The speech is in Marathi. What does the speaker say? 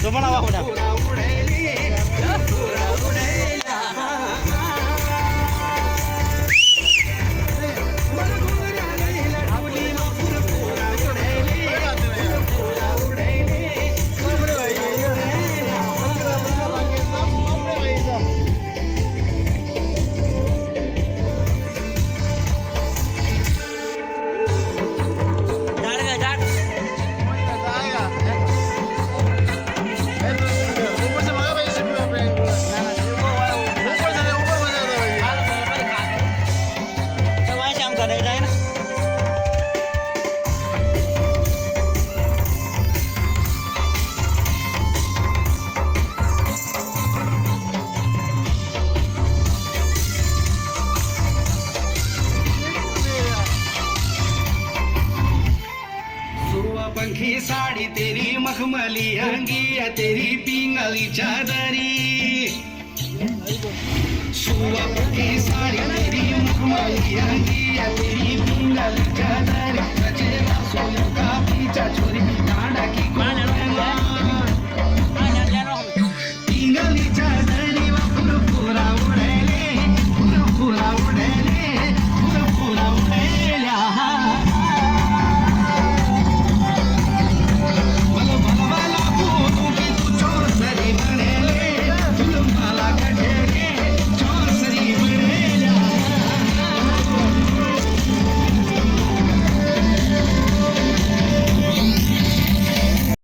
तुम्हाला वापरा पंखी साड़ी तेरी मखमली अंगी तेरी पिंगली चादरी सुआ पंखी साड़ी तेरी मखमली अंगी तेरी पिंगली चादरी